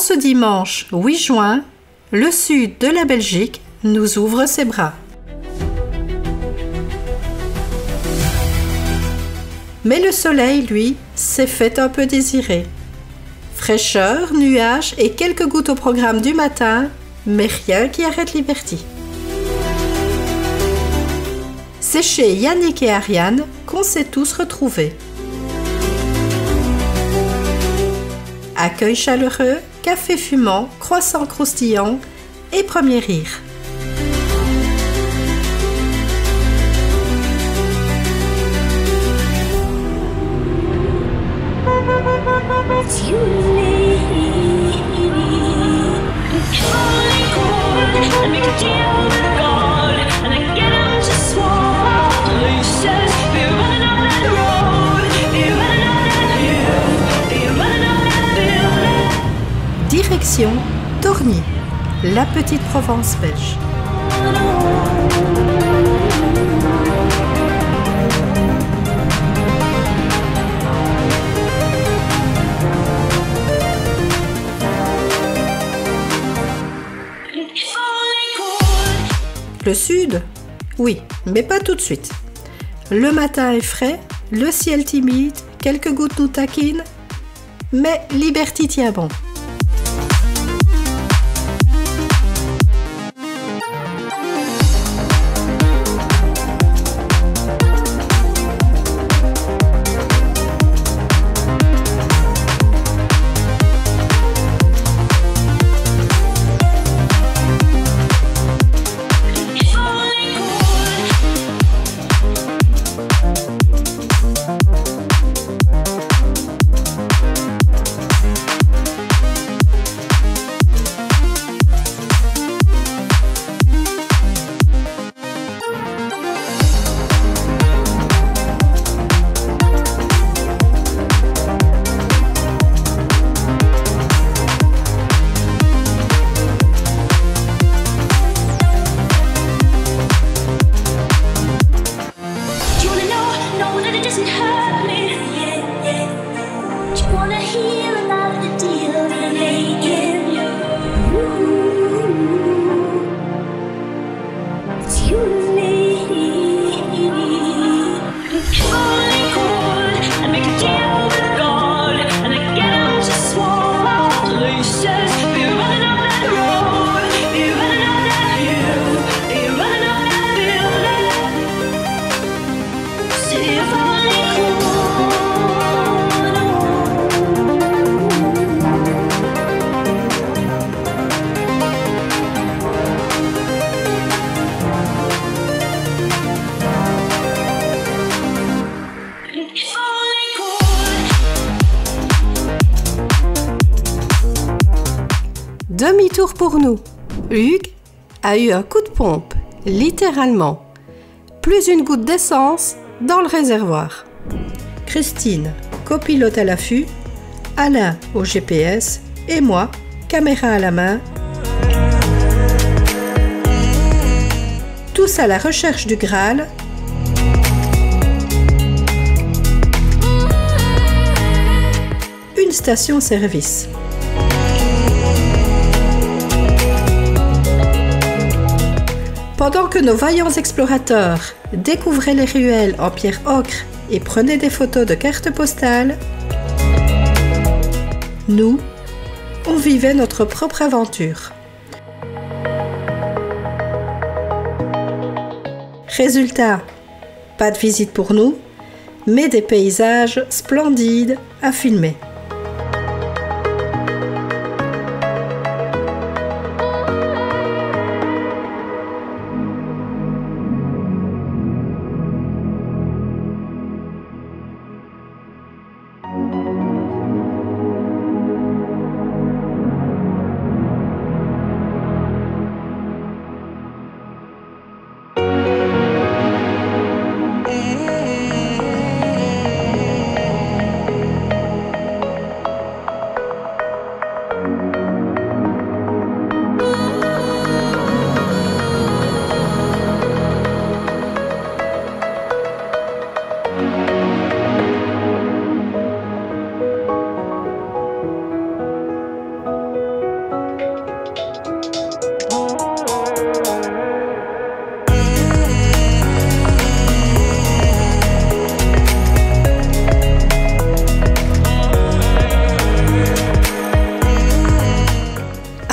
ce dimanche 8 juin, le sud de la Belgique nous ouvre ses bras. Mais le soleil, lui, s'est fait un peu désirer. Fraîcheur, nuages et quelques gouttes au programme du matin, mais rien qui arrête Liberty. C'est chez Yannick et Ariane qu'on s'est tous retrouvés. Accueil chaleureux, café fumant, croissant croustillant et premier rire. Direction Torgny, la petite Provence belge. Le sud? Oui, mais pas tout de suite. Le matin est frais, le ciel timide, quelques gouttes nous taquinent, mais Liberty tient bon. Demi-tour pour nous. Hugues a eu un coup de pompe, littéralement. Plus une goutte d'essence dans le réservoir. Christine, copilote à l'affût, Alain au GPS et moi, caméra à la main. Tous à la recherche du Graal. Une station-service. Pendant que nos vaillants explorateurs découvraient les ruelles en pierre ocre et prenaient des photos de cartes postales, nous, on vivait notre propre aventure. Résultat, pas de visite pour nous, mais des paysages splendides à filmer.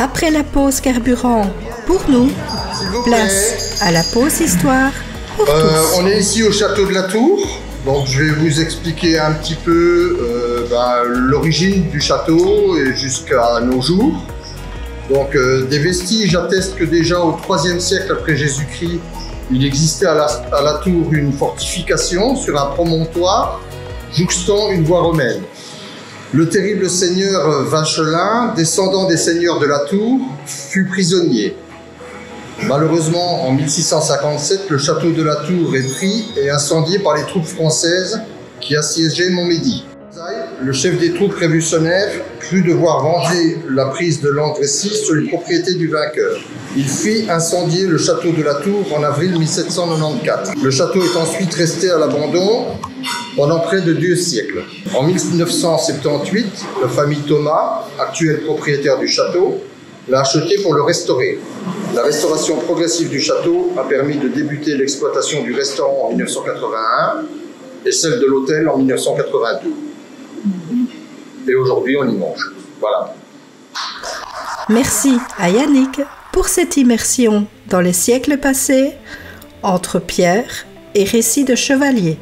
Après la pause carburant pour nous, place à la pause histoire pour tous. On est ici au château de la Tour. Donc je vais vous expliquer un petit peu l'origine du château et jusqu'à nos jours. Donc des vestiges attestent que déjà au IIIe siècle après Jésus-Christ, il existait à la tour une fortification sur un promontoire jouxtant une voie romaine. Le terrible seigneur Vachelin, descendant des seigneurs de la tour, fut prisonnier. Malheureusement, en 1657, le château de la Tour est pris et incendié par les troupes françaises qui assiégeaient Montmédy. Le chef des troupes révolutionnaires crut devoir venger la prise de Landrecies sur les propriétés du vainqueur. Il fit incendier le château de la Tour en avril 1794. Le château est ensuite resté à l'abandon pendant près de 2 siècles. En 1978, la famille Thomas, actuelle propriétaire du château, l'a acheté pour le restaurer. La restauration progressive du château a permis de débuter l'exploitation du restaurant en 1981 et celle de l'hôtel en 1982. Et aujourd'hui, on y mange. Voilà. Merci à Yannick pour cette immersion dans les siècles passés entre pierres et récits de chevaliers.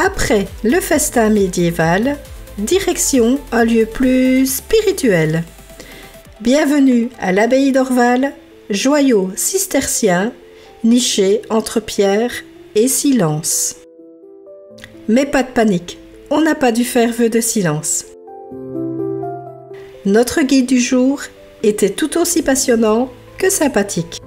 Après le festin médiéval, direction un lieu plus spirituel. Bienvenue à l'abbaye d'Orval, joyau cistercien, niché entre pierre et silence. Mais pas de panique, on n'a pas dû faire vœu de silence. Notre guide du jour était tout aussi passionnant que sympathique.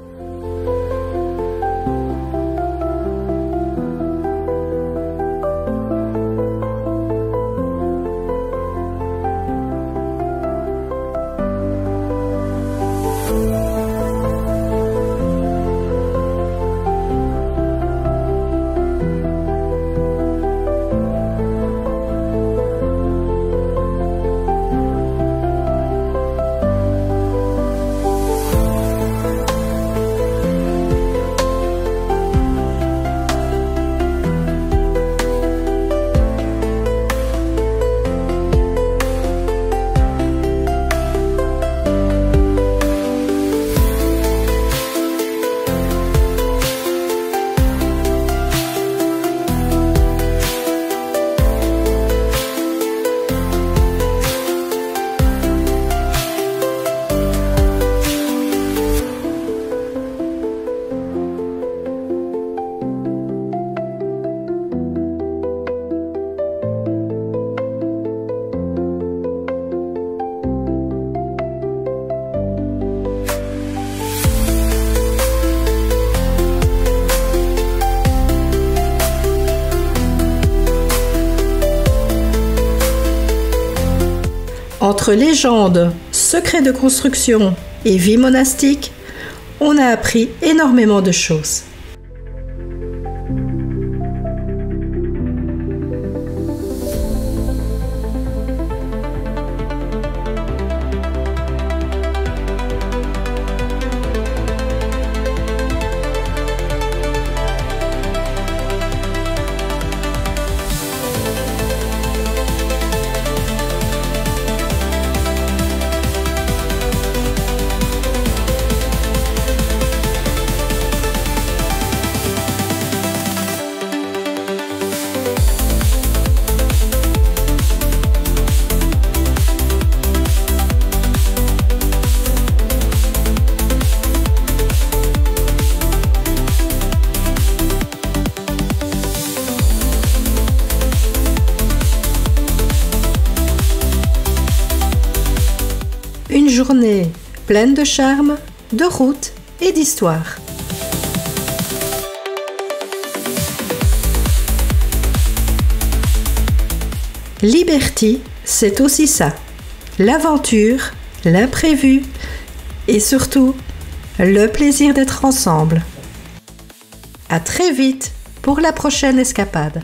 Entre légendes, secrets de construction et vie monastique, on a appris énormément de choses. Une journée pleine de charme, de route et d'histoire. Liberty, c'est aussi ça. L'aventure, l'imprévu et surtout, le plaisir d'être ensemble. À très vite pour la prochaine escapade.